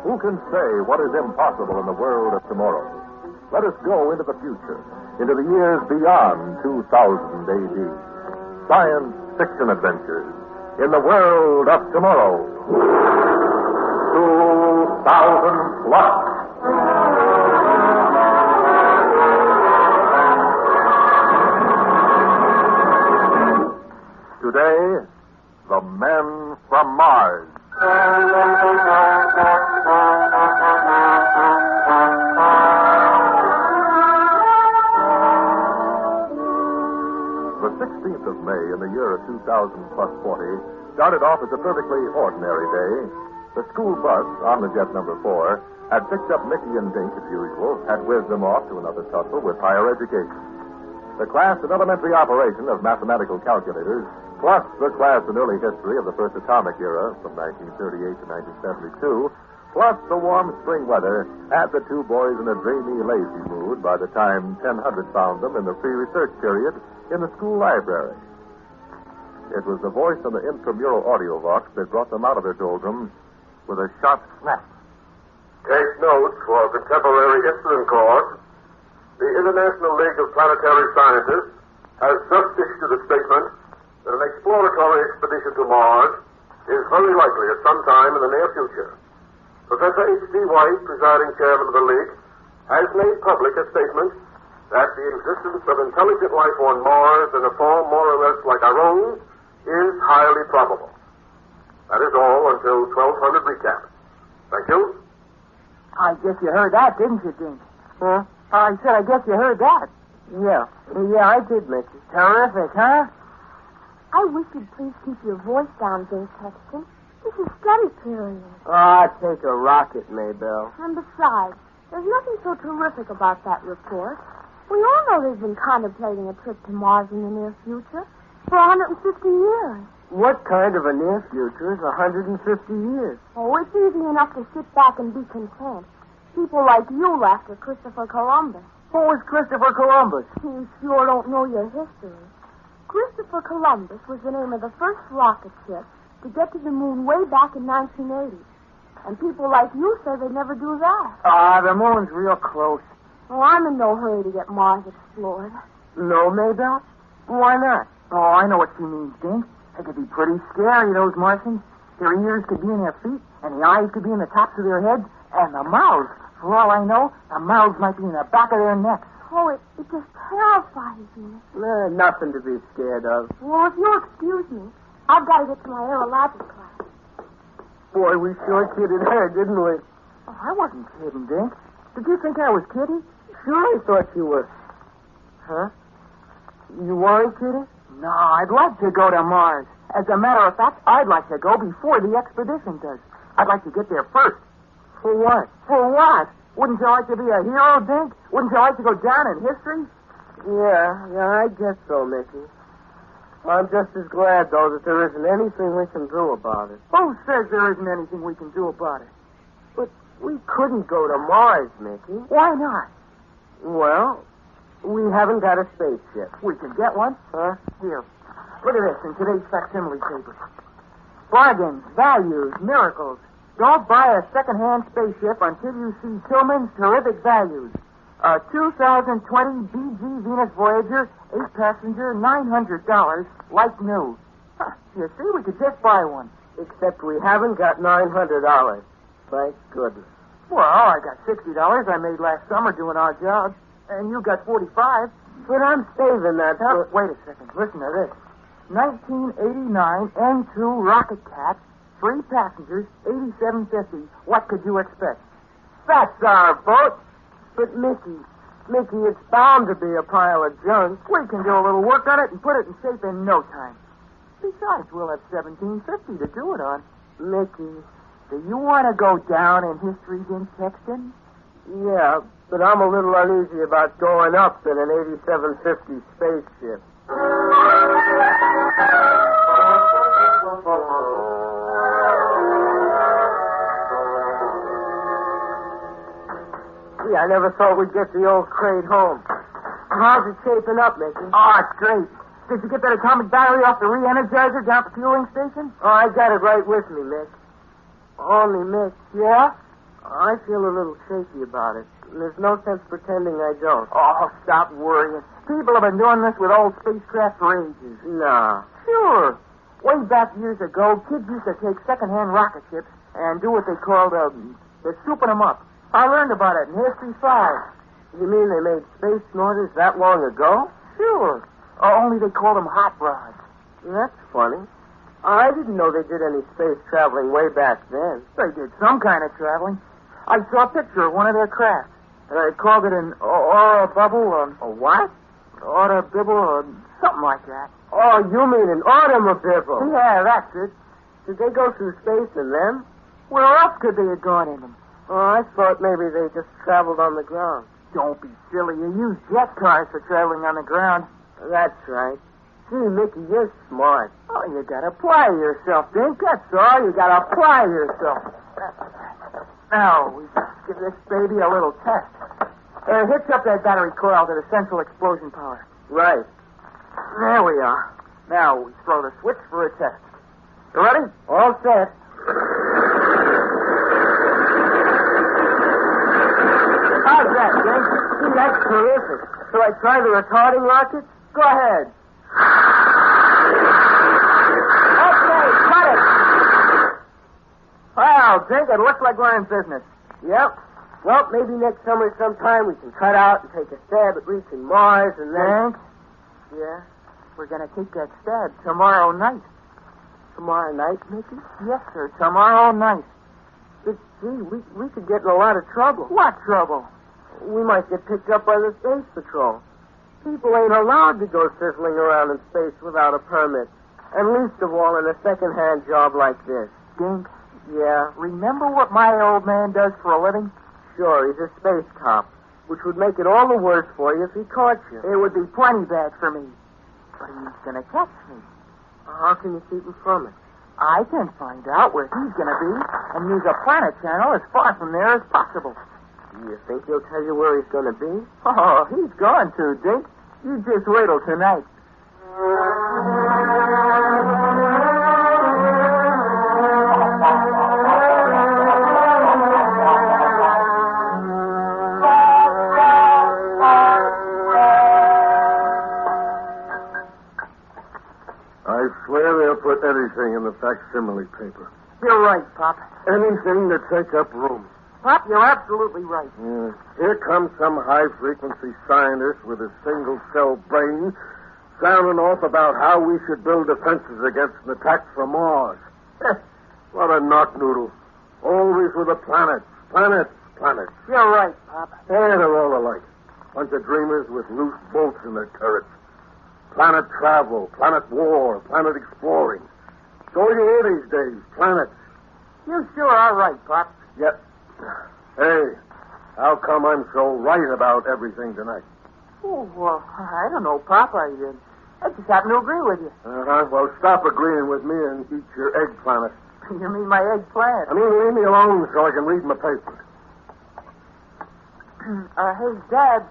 Who can say what is impossible in the world of tomorrow? Let us go into the future, into the years beyond 2000 AD. Science fiction adventures in the world of tomorrow. 2000 plus. Today, the men from Mars. The 16th of May in the year of 2000 plus 40 started off as a perfectly ordinary day. The school bus, Omnijet number 4, had picked up Mickey and Dink as usual, had whizzed them off to another tussle with higher education. The class in elementary operation of mathematical calculators, plus the class in early history of the first atomic era from 1938 to 1972, plus the warm spring weather, had the two boys in a dreamy, lazy mood by the time 1000 found them in the free research period in the school library. It was the voice on the intramural audio box that brought them out of their doldrums with a sharp snap. Take notes for contemporary incident course. The International League of Planetary Scientists has just issued a statement that an exploratory expedition to Mars is very likely at some time in the near future. Professor H.C. White, presiding chairman of the League, has made public a statement that the existence of intelligent life on Mars in a form more or less like our own is highly probable. That is all until 1200 recap. Thank you. I guess you heard that, didn't you, Dink? Huh? I said, I guess you heard that. Yeah, I did, Mickey. Terrific, huh? I wish you'd please keep your voice down, Dink Texton. This is study period. Take a rocket, Maybelle. And besides, there's nothing so terrific about that report. We all know they've been contemplating a trip to Mars in the near future for 150 years. What kind of a near future is 150 years? Oh, it's easy enough to sit back and be content. People like you after Christopher Columbus. Who was Christopher Columbus? You sure don't know your history. Christopher Columbus was the name of the first rocket ship to get to the moon way back in 1980. And people like you say they'd never do that. The moon's real close. Oh, I'm in no hurry to get Mars explored. No, Maybelle? Why not? Oh, I know what she means, Dink. They could be pretty scary, those Martians. Their ears could be in their feet, and the eyes could be in the tops of their heads, and the mouths, for all I know, the mouths might be in the back of their necks. Oh, it just terrifies me. Nothing to be scared of. Well, if you'll excuse me, I've got to get to my aerologic class. Boy, we sure kidded her, didn't we? Oh, I wasn't kidding, Dink. Did you think I was kidding? Sure, I thought you were. Huh? You weren't kidding? No, I'd like to go to Mars. As a matter of fact, I'd like to go before the expedition does. I'd like to get there first. For what? For what? Wouldn't you like to be a hero, Dink? Wouldn't you like to go down in history? Yeah, I guess so, Mickey. I'm just as glad, though, that there isn't anything we can do about it. Who says there isn't anything we can do about it? But we couldn't go to Mars, Mickey. Why not? Well, we haven't got a spaceship. We can get one. Huh? Here. Look at this in today's facsimile paper. Bargains, values, miracles. Don't buy a second-hand spaceship until you see Tillman's terrific values. A 2020 BG Venus Voyager, 8-passenger, $900, like new. Huh, you see, we could just buy one. Except we haven't got $900. Thank goodness. Well, I got $60 I made last summer doing our job. And you got 45. But I'm saving that. Wait a second. Listen to this. 1989 N2 Rocket Cat, 3 passengers, $87.50. What could you expect? That's our boat. But, Mickey, it's bound to be a pile of junk. We can do a little work on it and put it in shape in no time. Besides, we'll have $17.50 to do it on. Mickey, do you want to go down in history, Dink Texton? Yeah, but I'm a little uneasy about going up in an 8750 spaceship. I never thought we'd get the old crate home. How's it shaping up, Mickey? Oh, it's great. Did you get that atomic battery off the re-energizer down at the fueling station? Oh, I got it right with me, Mick. Only, Mick. Yeah? I feel a little shaky about it. There's no sense pretending I don't. Oh, stop worrying. People have been doing this with old spacecraft for ages. No. Sure. Way back years ago, kids used to take second-hand rocket ships and do what they called, they're souping them up. I learned about it in History 5. You mean they made space snorters that long ago? Sure. Only they called them hot rods. That's funny. I didn't know they did any space traveling way back then. They did some kind of traveling. I saw a picture of one of their craft. They called it an aura bubble, A what? Aura bibble, or something like that. Oh, you mean an automobile? Yeah, that's it. Did they go through space in them? Where else could they have gone in them? Oh, I thought maybe they just traveled on the ground. Don't be silly. You use jet cars for traveling on the ground. That's right. Gee, Mickey, you're smart. Oh, you gotta apply yourself, Dink. That's all. You gotta apply yourself. Now, we give this baby a little test. Hitch up that battery coil to the central explosion power. Right. There we are. Now we throw the switch for a test. You ready? All set. How's that, Dink? Gee, that's terrific. Shall I try the retarding rocket? Go ahead. Okay, cut it. Well, Dink, it looks like we're in business. Yep. Well, maybe next summer sometime we can cut out and take a stab at reaching Mars and then... Dink? Yeah? We're going to take that stab tomorrow night. Tomorrow night, Mickey? Yes, sir. Tomorrow night. But, gee, we could get in a lot of trouble. What trouble? We might get picked up by the Space Patrol. People ain't allowed to go sizzling around in space without a permit. And least of all in a second-hand job like this. Dink? Yeah? Remember what my old man does for a living? Sure, he's a space cop, which would make it all the worse for you if he caught you. It would be plenty bad for me. But he's going to catch me. How can you keep him from it? I can find out where he's going to be and use a planet channel as far from there as possible. Do you think he'll tell you where he's going to be? Oh, he's going to, Dink. You just wait till tonight. I swear they'll put anything in the facsimile paper. You're right, Pop. Anything to take up room. Pop, you're absolutely right. Yeah. Here comes some high-frequency scientist with a single-cell brain sounding off about how we should build defenses against an attack from Mars. What a knock-noodle. Always with the planets. Planets. You're right, Pop. Yeah, they're all alike. Bunch of dreamers with loose bolts in their turrets. Planet travel, planet war, planet exploring. So you hear these days, planets. You sure are right, Pop. Yep. Hey, how come I'm so right about everything tonight? Oh, well, I don't know, Pop. I just happen to agree with you. Uh-huh. Well, stop agreeing with me and eat your eggplant. You mean my eggplant? I mean, leave me alone so I can read my paper. Hey, Dad.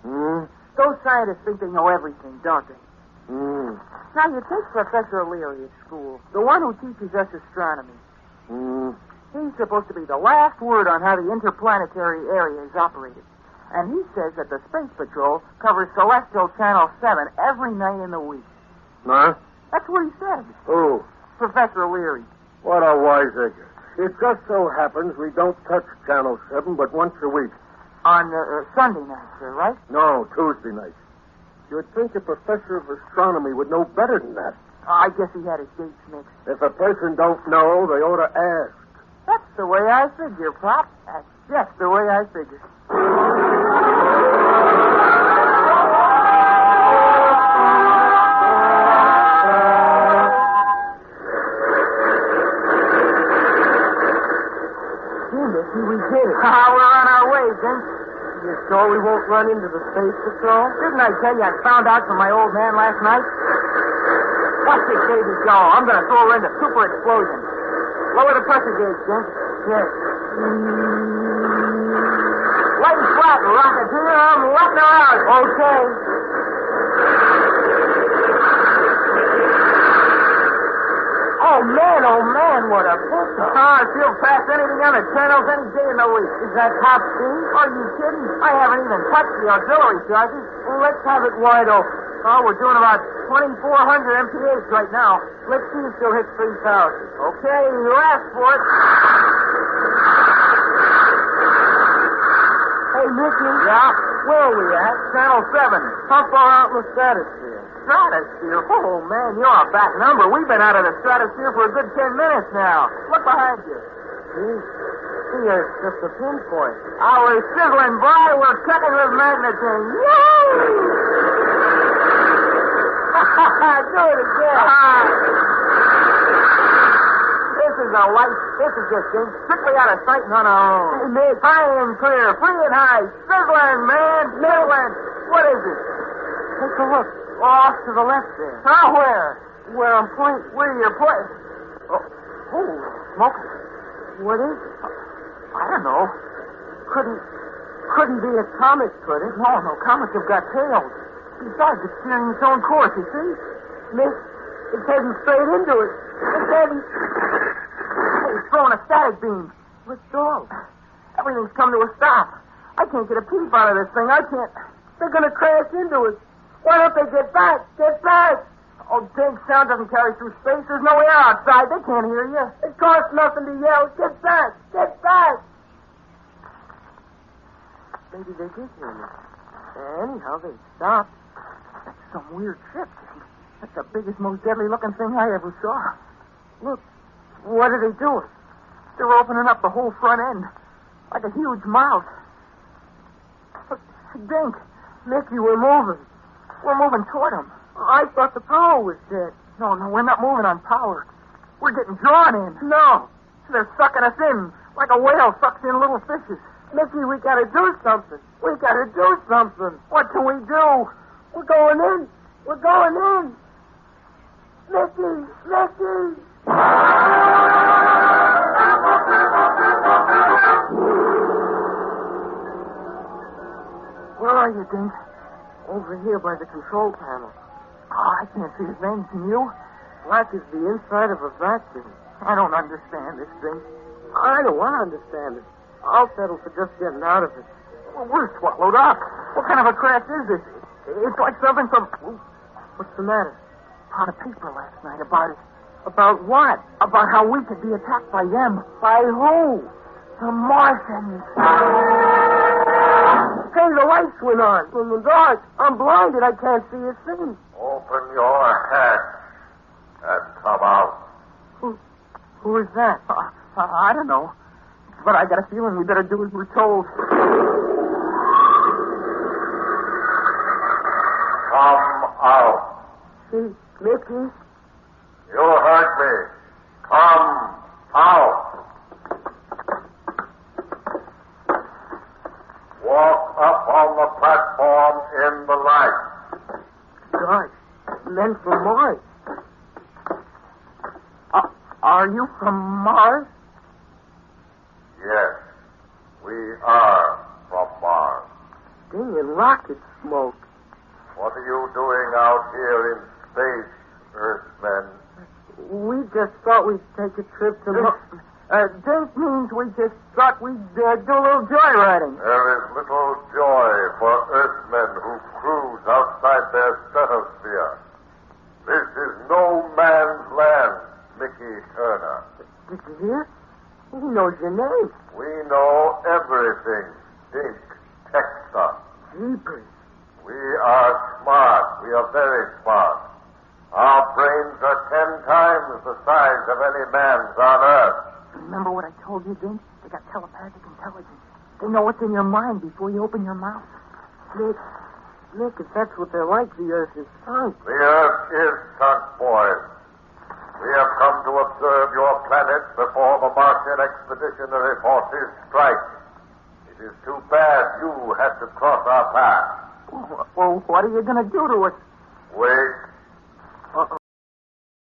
Hmm? Those scientists think they know everything, don't they? Hmm. Now, you take Professor Leary at school, the one who teaches us astronomy. Hmm. He's supposed to be the last word on how the interplanetary area is operated. And he says that the Space Patrol covers Celestial Channel 7 every night in the week. Huh? That's what he said. Who? Professor Leary. What a wiseacre. It just so happens we don't touch Channel 7 but once a week. On Sunday night, sir, right? No, Tuesday night. You'd think a professor of astronomy would know better than that. I guess he had his dates mixed. If a person don't know, they ought to ask. That's the way I figure, Pop. That's just the way I figure. Mickey, we did it. We're on our way, Dink. You sure we won't run into the Space Patrol? Didn't I tell you I found out from my old man last night? Watch this baby go. I'm going to throw her into super explosion. Lower the pressure gauge, Dink. Yes. Lay flat, Rocketeer. I'm letting her out. Okay. Oh, man, what a picture. She'll pass anything on the channels any day in the week. Is that top speed? Are you kidding? I haven't even touched the auxiliary charges. Well, let's have it wide open. Oh, we're doing about 2,400 MPH right now. Let's see if she'll hit 3,000. Okay, you asked for it. Hey, Mickey. Yeah? Where are we at? Channel 7. How far out in the stratosphere? Stratosphere? Oh, man, you're a back number. We've been out of the stratosphere for a good 10 minutes now. Look behind you. See, it's just a pinpoint. Oh, we're sizzling by. We're cutting with magnetism. Yay! Do it again. This is a light. This is just thing strictly out of sight and on our own. Hey, Mick. High and clear, free and high. Sizzling, man. Sizzling. What is it? Take a look. Off to the left there. Now where? Where I'm pointing. Where you're pointing? Oh, smoke. What is it? I don't know. Couldn't be a comet, could it? No, comets have got tails. Besides, it's steering its own course, you see? Miss, it's heading straight into it. It's heading... It's throwing a static beam. Let's go. Everything's come to a stop. I can't get a peep out of this thing. I can't... They're going to crash into us. Why don't they get back? Get back! Oh, big sound doesn't carry through space. There's no air outside. They can't hear you. It costs nothing to yell. Get back! Get back! Maybe they did hear me. Anyhow, they stopped. That's some weird ship. That's the biggest, most deadly-looking thing I ever saw. Look, what are they doing? They're opening up the whole front end, like a huge mouth. Look, Dink, Mickey, we're moving. We're moving toward them. I thought the power was dead. No, we're not moving on power. We're getting drawn in. No, they're sucking us in, like a whale sucks in little fishes. Mickey, we gotta do something. We gotta do something. What can we do? We're going in. We're going in. Mickey! Mickey! Where are you, Dink? Over here by the control panel. Oh, I can't see his name. Can you? Black is the inside of a vacuum. I don't understand this thing. I don't want to understand it. I'll settle for just getting out of it. Well, we're swallowed up. What kind of a crash is this? It's like something from... What's the matter? Found a paper last night about it. About what? About how we could be attacked by them. By who? The Martians. Hey, the lights went on. In the dark. I'm blinded. I can't see a thing. Open your hatch and come out. Who is that? I don't know. But I got a feeling we better do as we're told. Come out. See, Mickey? You heard me. Come out. Walk up on the platform in the light. Gosh, men from Mars. Are you from Mars? Yes, we are from Mars. Stinging rocket smoke. What are you doing out here in space, Earthmen? We just thought we'd take a trip to Mars. Dink means we just thought we'd do a little joyriding. There is little joy for Earthmen who cruise outside their stratosphere. This is no man's land, Mickey Turner. Did you hear? He knows your name. We know everything, Dink Texas. Jeepers. We are smart. We are very smart. Our brains are 10 times the size of any man's on Earth. Remember what I told you, Dink? They got telepathic intelligence. They know what's in your mind before you open your mouth. Nick, if that's what they're like, the Earth is sunk. The Earth is sunk, boys. We have come to observe your planet before the Martian expeditionary forces strike. It is too bad you had to cross our path. Well, what are you going to do to us? Wait